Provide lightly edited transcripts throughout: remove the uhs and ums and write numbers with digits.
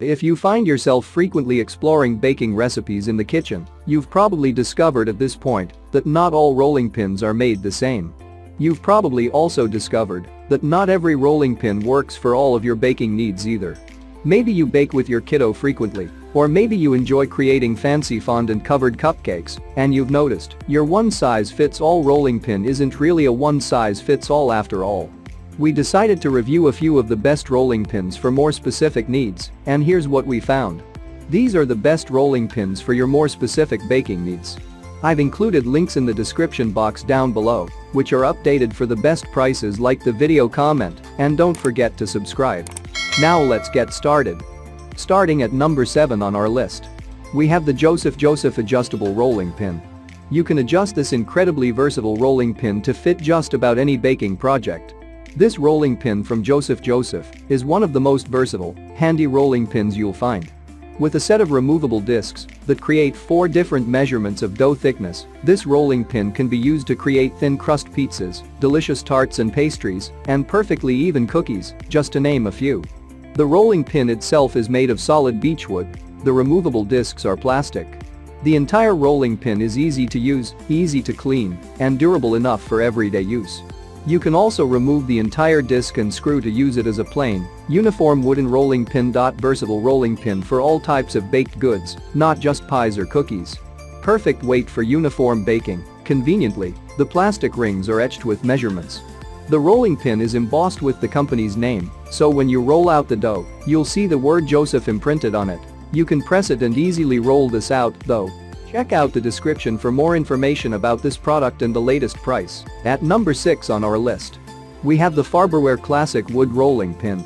If you find yourself frequently exploring baking recipes in the kitchen, you've probably discovered at this point that not all rolling pins are made the same. You've probably also discovered that not every rolling pin works for all of your baking needs either. Maybe you bake with your kiddo frequently, or maybe you enjoy creating fancy fondant-covered cupcakes, and you've noticed your one-size-fits-all rolling pin isn't really a one-size-fits-all after all. We decided to review a few of the best rolling pins for more specific needs, and here's what we found. These are the best rolling pins for your more specific baking needs. I've included links in the description box down below, which are updated for the best prices. Like the video, comment, and don't forget to subscribe. Now let's get started. Starting at number 7 on our list. We have the Joseph Adjustable Rolling Pin. You can adjust this incredibly versatile rolling pin to fit just about any baking project. This rolling pin from Joseph is one of the most versatile, handy rolling pins you'll find. With a set of removable discs that create 4 different measurements of dough thickness, this rolling pin can be used to create thin crust pizzas, delicious tarts and pastries, and perfectly even cookies, just to name a few. The rolling pin itself is made of solid beechwood. The removable discs are plastic. The entire rolling pin is easy to use, easy to clean, and durable enough for everyday use. You can also remove the entire disc and screw to use it as a plain, uniform wooden rolling pin. Versatile rolling pin for all types of baked goods, not just pies or cookies. Perfect weight for uniform baking. Conveniently, the plastic rings are etched with measurements. The rolling pin is embossed with the company's name, so when you roll out the dough, you'll see the word Joseph imprinted on it. You can press it and easily roll this out, though. Check out the description for more information about this product and the latest price. At number 6 on our list, we have the Farberware Classic Wood Rolling Pin.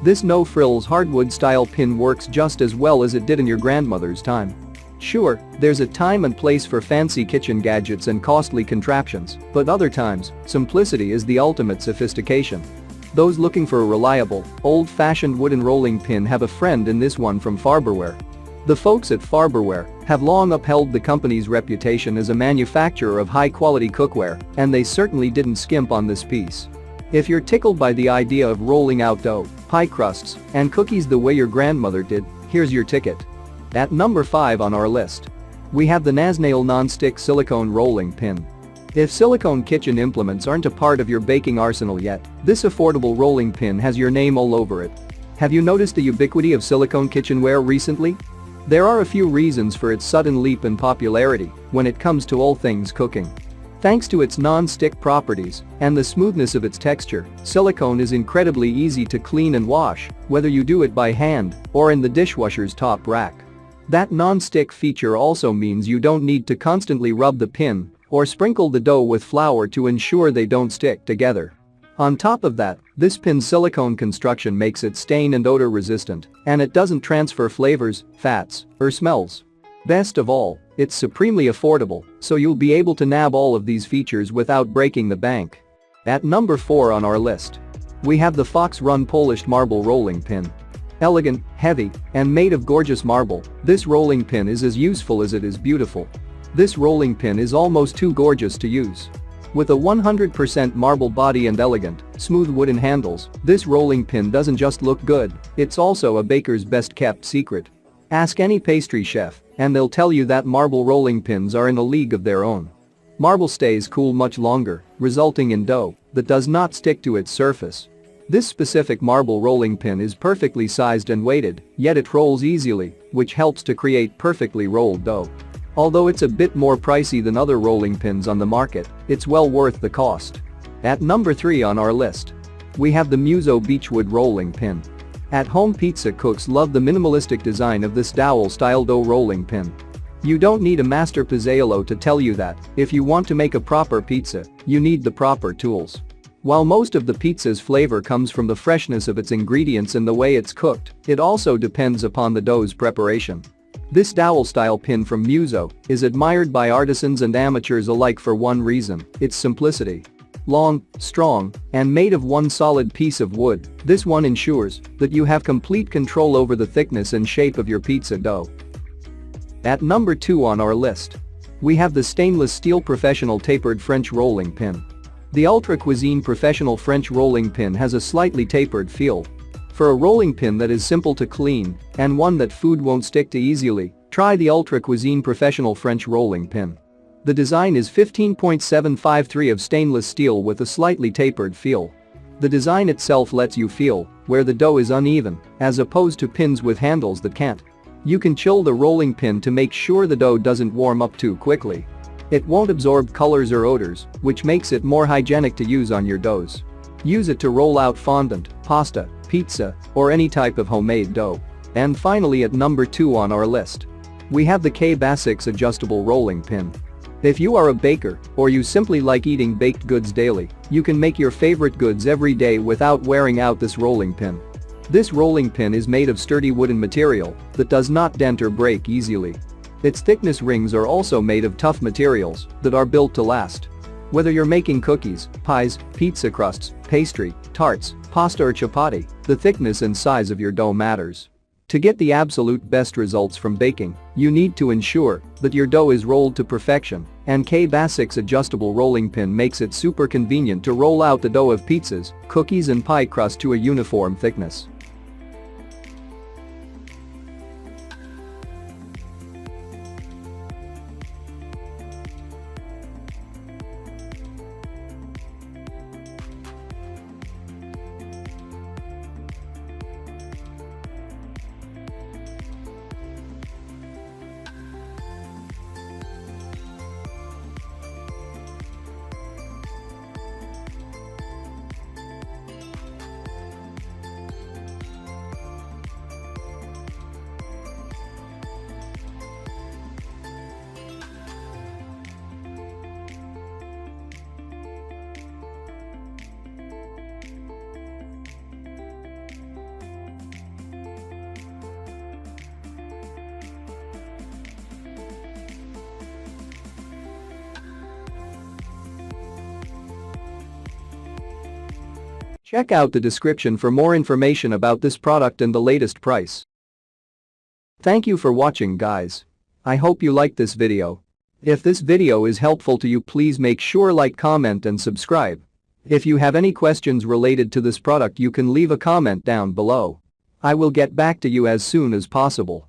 This no-frills hardwood style pin works just as well as it did in your grandmother's time. Sure, there's a time and place for fancy kitchen gadgets and costly contraptions, but other times, simplicity is the ultimate sophistication. Those looking for a reliable, old-fashioned wooden rolling pin have a friend in this one from Farberware. The folks at Farberware have long upheld the company's reputation as a manufacturer of high-quality cookware, and they certainly didn't skimp on this piece. If you're tickled by the idea of rolling out dough, pie crusts, and cookies the way your grandmother did, here's your ticket. At number 5 on our list, we have the Nasnaioll Nonstick Silicone Rolling Pin. If silicone kitchen implements aren't a part of your baking arsenal yet, this affordable rolling pin has your name all over it. Have you noticed the ubiquity of silicone kitchenware recently? There are a few reasons for its sudden leap in popularity when it comes to all things cooking. Thanks to its non-stick properties and the smoothness of its texture, silicone is incredibly easy to clean and wash, whether you do it by hand or in the dishwasher's top rack. That non-stick feature also means you don't need to constantly rub the pin or sprinkle the dough with flour to ensure they don't stick together. On top of that, this pin's silicone construction makes it stain and odor resistant, and it doesn't transfer flavors, fats, or smells. Best of all, it's supremely affordable, so you'll be able to nab all of these features without breaking the bank. At number 4 on our list, we have the Fox Run Polished Marble Rolling Pin. Elegant, heavy, and made of gorgeous marble, this rolling pin is as useful as it is beautiful. This rolling pin is almost too gorgeous to use. With a 100% marble body and elegant, smooth wooden handles, this rolling pin doesn't just look good, it's also a baker's best-kept secret. Ask any pastry chef, and they'll tell you that marble rolling pins are in a league of their own. Marble stays cool much longer, resulting in dough that does not stick to its surface. This specific marble rolling pin is perfectly sized and weighted, yet it rolls easily, which helps to create perfectly rolled dough. Although it's a bit more pricey than other rolling pins on the market, it's well worth the cost. At number 3 on our list, we have the Muso Beechwood Rolling Pin. At-home pizza cooks love the minimalistic design of this dowel-style dough rolling pin. You don't need a master pizzaiolo to tell you that, if you want to make a proper pizza, you need the proper tools. While most of the pizza's flavor comes from the freshness of its ingredients and the way it's cooked, it also depends upon the dough's preparation. This dowel-style pin from Muso is admired by artisans and amateurs alike for one reason: its simplicity. Long, strong, and made of one solid piece of wood, this one ensures that you have complete control over the thickness and shape of your pizza dough. At number 2 on our list, we have the stainless steel Professional Tapered French Rolling Pin. The Ultra Cuisine Professional French Rolling Pin has a slightly tapered feel. For a rolling pin that is simple to clean and one that food won't stick to easily, try the Ultra Cuisine Professional French Rolling Pin. The design is 15.753 of stainless steel with a slightly tapered feel. The design itself lets you feel where the dough is uneven, as opposed to pins with handles that can't. You can chill the rolling pin to make sure the dough doesn't warm up too quickly. It won't absorb colors or odors, which makes it more hygienic to use on your doughs. Use it to roll out fondant, pasta, pizza, or any type of homemade dough. And finally, at number 2 on our list, we have the K-Basics Adjustable Rolling Pin. If you are a baker or you simply like eating baked goods daily, you can make your favorite goods every day without wearing out this rolling pin. This rolling pin is made of sturdy wooden material that does not dent or break easily. Its thickness rings are also made of tough materials that are built to last. Whether you're making cookies, pies, pizza crusts, pastry, tarts, pasta or chapati, the thickness and size of your dough matters. To get the absolute best results from baking, you need to ensure that your dough is rolled to perfection, and K-Basics Adjustable Rolling Pin makes it super convenient to roll out the dough of pizzas, cookies and pie crust to a uniform thickness. Check out the description for more information about this product and the latest price. Thank you for watching, guys. I hope you liked this video. If this video is helpful to you, please make sure like, comment and subscribe. If you have any questions related to this product, you can leave a comment down below. I will get back to you as soon as possible.